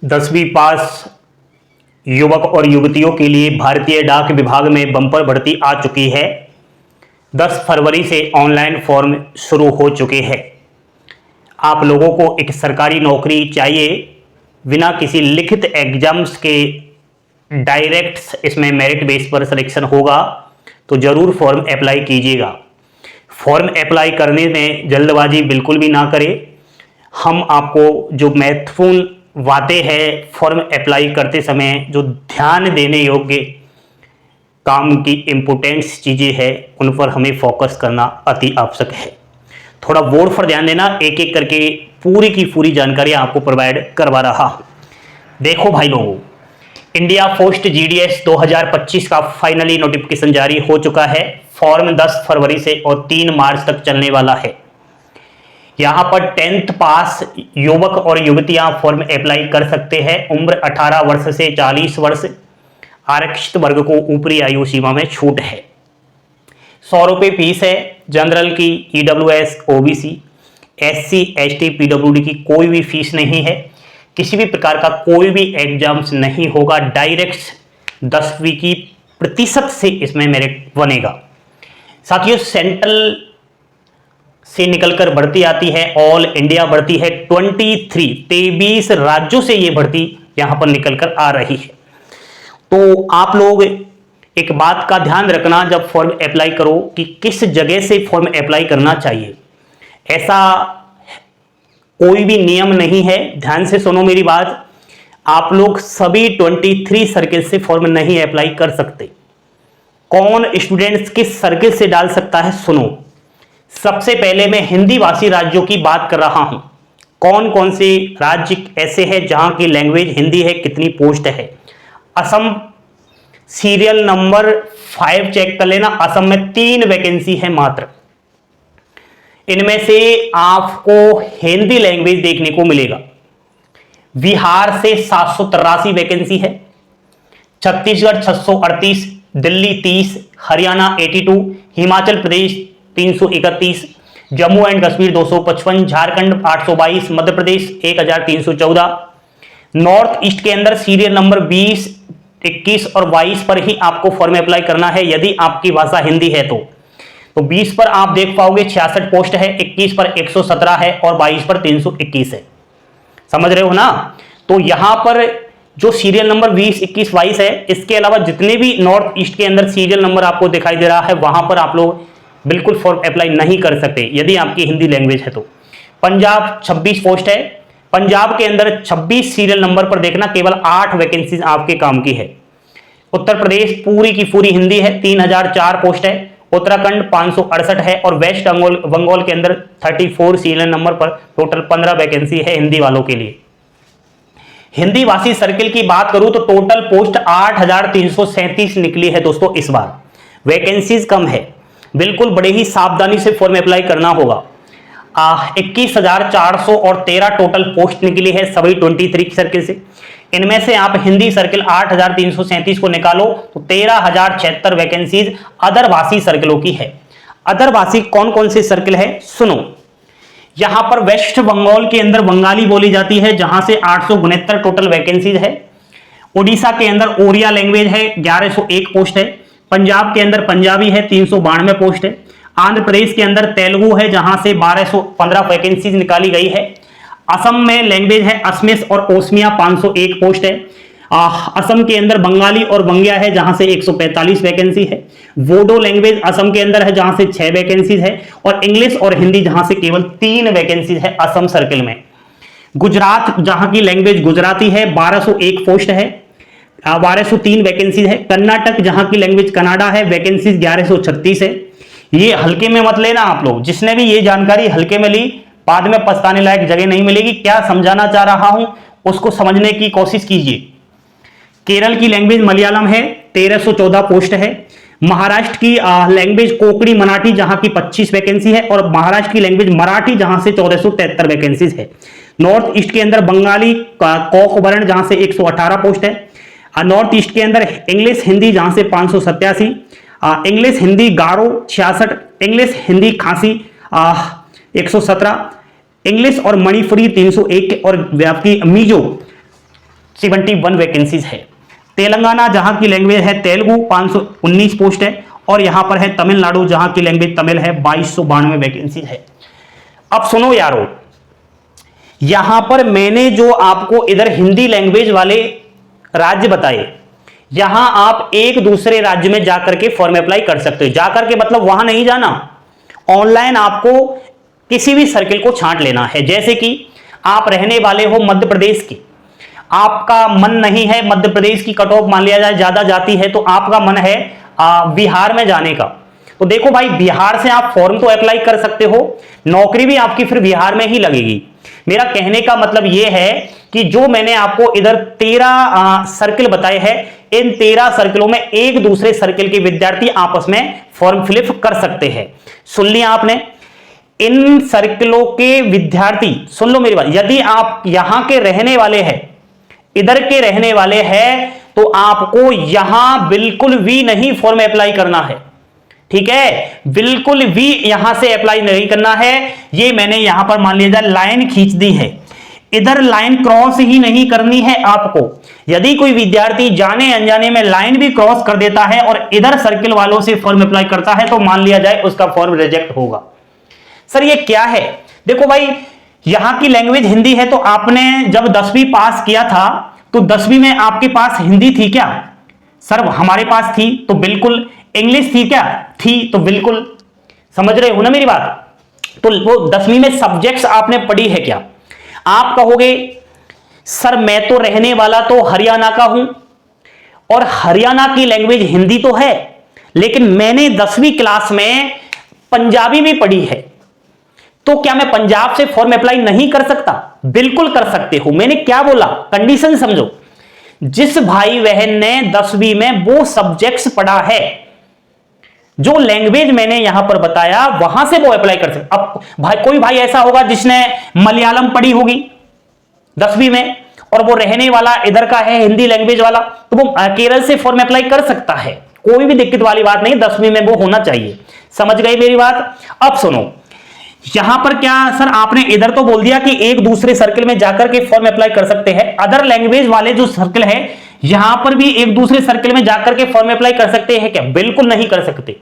10वीं पास युवक और युवतियों के लिए भारतीय डाक विभाग में बम्पर भर्ती आ चुकी है। 10 फरवरी से ऑनलाइन फॉर्म शुरू हो चुके हैं। आप लोगों को एक सरकारी नौकरी चाहिए, बिना किसी लिखित एग्जाम्स के डायरेक्ट इसमें मेरिट बेस पर सिलेक्शन होगा, तो ज़रूर फॉर्म अप्लाई कीजिएगा। फॉर्म अप्लाई करने में जल्दबाजी बिल्कुल भी ना करें। हम आपको जो महत्वपूर्ण बातें हैं फॉर्म अप्लाई करते समय, जो ध्यान देने योग्य काम की इम्पोर्टेंट्स चीज़ें हैं, उन पर हमें फोकस करना अति आवश्यक है। थोड़ा बोर्ड पर ध्यान देना, एक एक करके पूरी की पूरी जानकारी आपको प्रोवाइड करवा रहा हूँ। देखो भाई लोगों, इंडिया पोस्ट जीडीएस 2025 का फाइनली नोटिफिकेशन जारी हो चुका है। फॉर्म 10 फरवरी से और 3 मार्च तक चलने वाला है। यहाँ पर 10th पास युवक और युवतियां फॉर्म अप्लाई कर सकते हैं। उम्र 18 वर्ष से 40 वर्ष। आरक्षित वर्ग को ऊपरी आयु सीमा में छूट है। 100 रुपये फीस है। जनरल की, EWS, OBC, SC, ST, PWD की कोई भी फीस नहीं है। किसी भी प्रकार का कोई भी एग्जाम्स नहीं होगा। डायरेक्ट 10वीं की प्रतिशत से इसमें मेरिट बनेगा। साथियों, सेंट्रल से निकलकर भर्ती आती है, ऑल इंडिया भर्ती है। 23 राज्यों से ये भर्ती यहां पर निकलकर आ रही है। तो आप लोग एक बात का ध्यान रखना जब फॉर्म अप्लाई करो कि किस जगह से फॉर्म अप्लाई करना चाहिए। ऐसा कोई भी नियम नहीं है। ध्यान से सुनो मेरी बात। आप लोग सभी 23 सर्किल से फॉर्म नहीं अप्लाई कर सकते। कौन स्टूडेंट्स किस सर्किल से डाल सकता है, सुनो। सबसे पहले मैं हिंदी भाषी राज्यों की बात कर रहा हूं। कौन कौन से राज्य ऐसे हैं जहां की लैंग्वेज हिंदी है, कितनी पोस्ट है। असम सीरियल नंबर 5 चेक कर लेना। असम में 3 वैकेंसी है मात्र। इनमें से आपको हिंदी लैंग्वेज देखने को मिलेगा। बिहार से 783 वैकेंसी है। Chhattisgarh 638, Delhi 30, Haryana 82, Himachal Pradesh 331, Jammu and Kashmir 255, Jharkhand 822, Madhya Pradesh 1314। North east के अंदर सीरियल नंबर 20, 21 और 22 पर ही आपको फॉर्म अप्लाई करना है यदि आपकी भाषा हिंदी है तो 20 पर आप देख पाओगे 66 पोस्ट है, 21 पर 117 है और 22 पर 321 है। समझ रहे हो ना। तो यहां पर जो सीरियल नंबर 20, 21, 22 है, इसके अलावा जितने भी नॉर्थ ईस्ट के अंदर सीरियल नंबर आपको दिखाई दे रहा है, वहां पर आप लोग बिल्कुल फॉर्म अप्लाई नहीं कर सकते यदि आपकी हिंदी लैंग्वेज है तो। पंजाब 26 पोस्ट है। पंजाब के अंदर 26 सीरियल नंबर पर देखना, केवल 8 वैकेंसीज आपके काम की है। उत्तर प्रदेश पूरी की पूरी हिंदी है, 3004 पोस्ट है। उत्तराखंड 568 है और वेस्ट बंगाल के अंदर 34 सीरियल नंबर पर टोटल 15 वैकेंसी है हिंदी वालों के लिए। हिंदी भाषी सर्किल की बात करूं तो टोटल पोस्ट 8337 निकली है दोस्तों इस बार। वैकेंसीज कम है, बिल्कुल बड़े ही सावधानी से फॉर्म अप्लाई करना होगा। 21,413 टोटल पोस्ट निकली है सभी 23 सर्किल से। इनमें से आप हिंदी सर्किल 8,337 को निकालो तो 13,076 वैकेंसीज अदर भाषी सर्किलों की है। अदर भाषी कौन कौन से सर्किल है, सुनो। यहां पर वेस्ट बंगाल के अंदर बंगाली बोली जाती है, जहां से 869 टोटल वैकेंसीज है। उड़ीसा के अंदर ओरिया लैंग्वेज है, 1101 पोस्ट है। पंजाब के अंदर पंजाबी है, 392 पोस्ट है। आंध्र प्रदेश के अंदर तेलुगु है, जहां से 1215 वैकेंसीज निकाली गई है। असम में लैंग्वेज है असमिस और ओसमिया, 501 पोस्ट है। असम के अंदर बंगाली और बंग्या है, जहां से 145 वैकेंसी है। वोडो लैंग्वेज असम के अंदर है, जहां से 6 वैकेंसीज है। और इंग्लिश और हिंदी जहां से केवल 3 वैकेंसीज है असम सर्किल में। गुजरात जहां की लैंग्वेज गुजराती है, 1201 पोस्ट है, 1203 वैकेंसीज है। कर्नाटक जहां की लैंग्वेज कनाडा है, वैकेंसीज 1136 है। ये हल्के में मत लेना आप लोग। जिसने भी ये जानकारी हल्के में ली, बाद में पछताने लायक जगह नहीं मिलेगी। क्या समझाना चाह रहा हूं उसको समझने की कोशिश कीजिए। केरल की लैंग्वेज मलयालम है, 1314 पोस्ट है। महाराष्ट्र की लैंग्वेज कोंकणी मराठी, जहां की 25 वैकेंसी है। और महाराष्ट्र की लैंग्वेज मराठी, जहां से 1473 वैकेंसीज है। नॉर्थ ईस्ट के अंदर बंगाली कोक वर्ण, जहां से 118 पोस्ट है। नॉर्थ ईस्ट के अंदर इंग्लिश हिंदी, जहां से 587, इंग्लिश हिंदी गारो 66, इंग्लिश हिंदी खासी 117, इंग्लिश और मणिपुरी 301 और व्यापकी मीजो 71 वैकेंसीज है। तेलंगाना जहां की लैंग्वेज है तेलुगु 519 पोस्ट है, और यहां पर है तमिलनाडु जहां की लैंग्वेज तमिल है 2292 वैकेंसीज है। अब सुनो यारो, यहां पर मैंने जो आपको इधर हिंदी लैंग्वेज वाले राज्य बताए, यहां आप एक दूसरे राज्य में जाकर के फॉर्म अप्लाई कर सकते हो। जाकर के मतलब वहां नहीं जाना, ऑनलाइन आपको किसी भी सर्किल को छांट लेना है। जैसे कि आप रहने वाले हो मध्य प्रदेश की, आपका मन नहीं है मध्य प्रदेश की कट ऑफ मान लिया जाए ज्यादा जाती है, तो आपका मन है बिहार में जाने का, तो देखो भाई बिहार से आप फॉर्म तो अप्लाई कर सकते हो, नौकरी भी आपकी फिर बिहार में ही लगेगी। मेरा कहने का मतलब यह है कि जो मैंने आपको इधर 13 सर्किल बताए हैं, इन 13 सर्किलों में एक दूसरे सर्किल के विद्यार्थी आपस में फॉर्म फिलअप कर सकते हैं। सुन लिया आपने, इन सर्किलों के विद्यार्थी, सुन लो मेरी बात, यदि आप यहां के रहने वाले हैं, इधर के रहने वाले हैं, तो आपको यहां बिल्कुल भी नहीं फॉर्म अप्लाई करना है, ठीक है, बिल्कुल भी यहां से अप्लाई नहीं करना है। ये मैंने यहां पर मान लिया जाए लाइन खींच दी है, इधर लाइन क्रॉस ही नहीं करनी है आपको। यदि कोई विद्यार्थी जाने अनजाने में लाइन भी क्रॉस कर देता है और इधर सर्किल वालों से फॉर्म अप्लाई करता है, तो मान लिया जाए उसका फॉर्म रिजेक्ट होगा। सर ये क्या है? देखो भाई, यहां की लैंग्वेज हिंदी है, तो आपने जब 10वीं पास किया था तो 10वीं में आपके पास हिंदी थी क्या? सर हमारे पास थी, तो बिल्कुल। इंग्लिश थी क्या? थी, तो बिल्कुल। समझ रहे हो ना मेरी बात? तो वो 10वीं में सब्जेक्ट्स आपने पढ़ी है क्या? आप कहोगे सर मैं तो रहने वाला तो हरियाणा का हूं, और हरियाणा की लैंग्वेज हिंदी तो है, लेकिन मैंने 10वीं क्लास में पंजाबी भी पढ़ी है, तो क्या मैं पंजाब से फॉर्म अप्लाई नहीं कर सकता? बिल्कुल कर सकते हो। मैंने क्या बोला, कंडीशन समझो। जिस भाई बहन ने 10वीं में वो सब्जेक्ट्स पढ़ा है, जो लैंग्वेज मैंने यहां पर बताया, वहां से वो अप्लाई कर सकते। अब भाई कोई भाई ऐसा होगा जिसने मलयालम पढ़ी होगी 10वीं में, और वो रहने वाला इधर का है हिंदी लैंग्वेज वाला, तो वो केरल से फॉर्म अप्लाई कर सकता है, कोई भी दिक्कत वाली बात नहीं, 10वीं में वो होना चाहिए। समझ गए मेरी बात? अब सुनो, यहां पर क्या सर आपने इधर तो बोल दिया कि एक दूसरे सर्किल में जाकर के फॉर्म अप्लाई कर सकते हैं, अदर लैंग्वेज वाले जो सर्किल है यहां पर भी एक दूसरे सर्किल में जाकर के फॉर्म अप्लाई कर सकते हैं क्या? बिल्कुल नहीं कर सकते।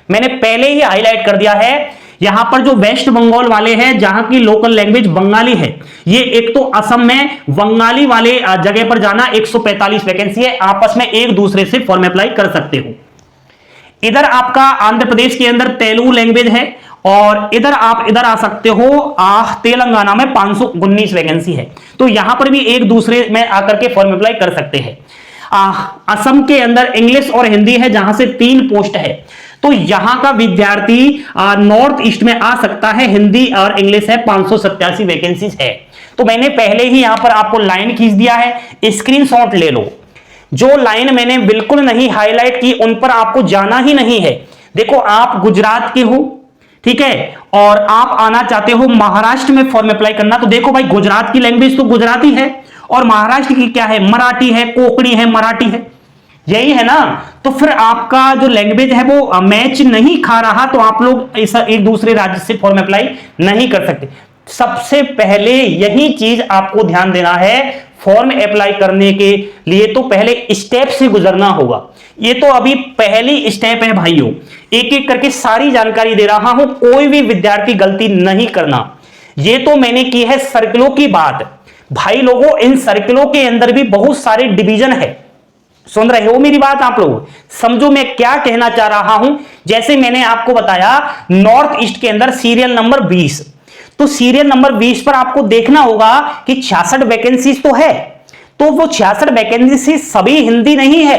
मैंने पहले ही हाईलाइट कर दिया है। यहां पर जो वेस्ट बंगाल वाले हैं, जहां की लोकल लैंग्वेज बंगाली है, ये एक तो असम में बंगाली वाले जगह पर जाना 145 वैकेंसी है, आपस में एक दूसरे से फॉर्म अप्लाई कर सकते हो। इधर आपका आंध्र प्रदेश के अंदर तेलुगु लैंग्वेज है, और इधर आप इधर आ सकते हो तेलंगाना में 519 वैकेंसी है, तो यहां पर भी एक दूसरे में आकर के फॉर्म अप्लाई कर सकते हैं। असम के अंदर इंग्लिश और हिंदी है, जहां से 3 पोस्ट है, तो यहां का विद्यार्थी नॉर्थ ईस्ट में आ सकता है, हिंदी और इंग्लिश है, 587 वैकेंसीज है। तो मैंने पहले ही यहां पर आपको लाइन खींच दिया है, स्क्रीनशॉट ले लो। जो लाइन मैंने बिल्कुल नहीं हाईलाइट की उन पर आपको जाना ही नहीं है। देखो आप गुजरात के हो, ठीक है, और आप आना चाहते हो महाराष्ट्र में फॉर्म अप्लाई करना, तो देखो भाई गुजरात की लैंग्वेज तो गुजराती है, और महाराष्ट्र की क्या है? मराठी है, कोंकणी है, मराठी है, यही है ना। तो फिर आपका जो लैंग्वेज है वो मैच नहीं खा रहा, तो आप लोग एक दूसरे राज्य से फॉर्म अप्लाई नहीं कर सकते। सबसे पहले यही चीज आपको ध्यान देना है, फॉर्म अप्लाई करने के लिए तो पहले स्टेप से गुजरना होगा। ये तो अभी पहली स्टेप है भाइयों, एक एक करके सारी जानकारी दे रहा हूं, कोई भी विद्यार्थी गलती नहीं करना। ये तो मैंने की है सर्किलों की बात। भाई लोगों, इन सर्किलों के अंदर भी बहुत सारे डिवीजन है। सुन रहे हो मेरी बात आप लोग? समझो मैं क्या कहना चाह रहा हूं। जैसे मैंने आपको बताया नॉर्थ ईस्ट के अंदर सीरियल नंबर 20, तो सीरियल नंबर 20 पर आपको देखना होगा कि 66 वैकेंसीज तो है, तो वो 66 वैकेंसी सभी हिंदी नहीं है,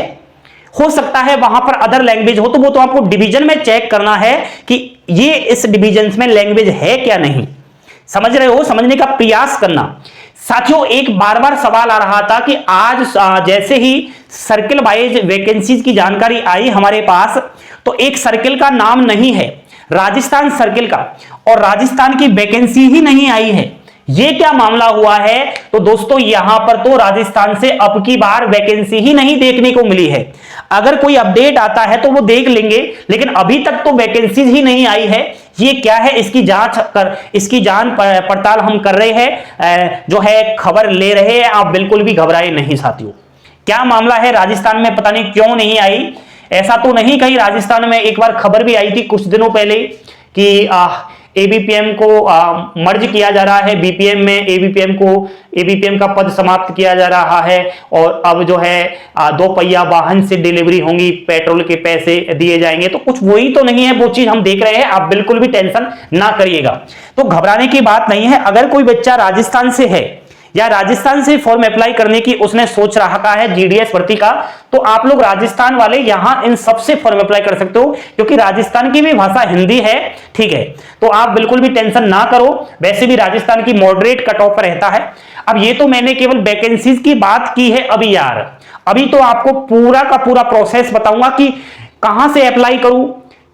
हो सकता है वहां पर अदर लैंग्वेज हो, तो वो तो आपको डिवीजन में चेक करना है कि ये इस डिवीजन में लैंग्वेज है क्या नहीं। समझ रहे हो? समझने का प्रयास करना। साथियों, एक बार बार सवाल आ रहा था कि आज जैसे ही सर्किल वाइज वैकेंसीज की जानकारी आई हमारे पास, तो एक सर्किल का नाम नहीं है, राजस्थान सर्किल का, और राजस्थान की वैकेंसी ही नहीं आई है। ये क्या मामला हुआ है? तो दोस्तों यहां पर तो राजस्थान से अब की बार वैकेंसी ही नहीं देखने को मिली है। अगर कोई अपडेट आता है तो वो देख लेंगे, लेकिन अभी तक तो वैकेंसीज ही नहीं आई है। ये क्या है, इसकी जांच पड़ताल हम कर रहे हैं, जो है खबर ले रहे हैं। आप बिल्कुल भी घबराए नहीं साथियों। क्या मामला है, राजस्थान में पता नहीं क्यों नहीं आई। ऐसा तो नहीं, कहीं राजस्थान में एक बार खबर भी आई थी कुछ दिनों पहले कि एबीपीएम को मर्ज किया जा रहा है बीपीएम में, एबीपीएम का पद समाप्त किया जा रहा है और अब जो है 2 पहिया वाहन से डिलीवरी होंगी, पेट्रोल के पैसे दिए जाएंगे। तो कुछ वही तो नहीं है, वो चीज हम देख रहे हैं। आप बिल्कुल भी टेंशन ना करिएगा। तो घबराने की बात नहीं है। अगर कोई बच्चा राजस्थान से है या राजस्थान से फॉर्म अप्लाई करने की उसने सोच रखा है जीडीएस भर्ती का, तो आप लोग राजस्थान वाले यहां इन सबसे फॉर्म अप्लाई कर सकते हो, क्योंकि राजस्थान की भी भाषा हिंदी है, ठीक है। तो आप बिल्कुल भी टेंशन ना करो। वैसे भी राजस्थान की मॉडरेट कट ऑफ रहता है। अब ये तो मैंने केवल वैकेंसीज की बात की है अभी यार। अभी तो आपको पूरा का पूरा प्रोसेस बताऊंगा कि कहां से अप्लाई करूं,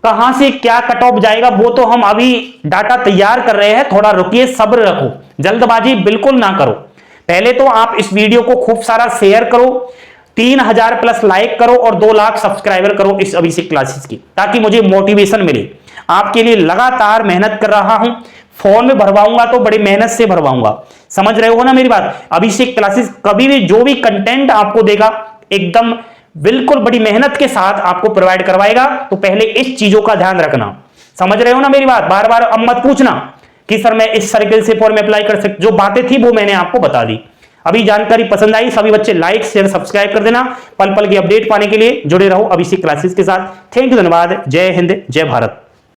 कहां से क्या कट ऑफ जाएगा, वो तो हम अभी डाटा तैयार कर रहे हैं। थोड़ा रुकिए, सब्र रखो, जल्दबाजी बिल्कुल ना करो। पहले तो आप इस वीडियो को खूब सारा शेयर करो, 3000 प्लस लाइक करो और 2 लाख सब्सक्राइबर करो इस अभिषेक क्लासेस की, ताकि मुझे मोटिवेशन मिले। आपके लिए लगातार मेहनत कर रहा हूं। फॉर्म में भरवाऊंगा तो बड़ी मेहनत से भरवाऊंगा, समझ रहे हो ना मेरी बात। अभिषेक क्लासेस कभी भी जो भी कंटेंट आपको देगा एकदम बिल्कुल बड़ी मेहनत के साथ आपको प्रोवाइड करवाएगा। तो पहले इस चीजों का ध्यान रखना, समझ रहे हो ना मेरी बात। बार बार अब मत पूछना कि सर मैं इस सर्किल से फॉर्म अप्लाई कर सकता। जो बातें थी वो मैंने आपको बता दी। अभी जानकारी पसंद आई, सभी बच्चे लाइक शेयर सब्सक्राइब कर देना। पल पल की अपडेट पाने के लिए जुड़े रहो अभिषेक क्लासेस के साथ। थैंक यू, धन्यवाद। जय हिंद, जय भारत।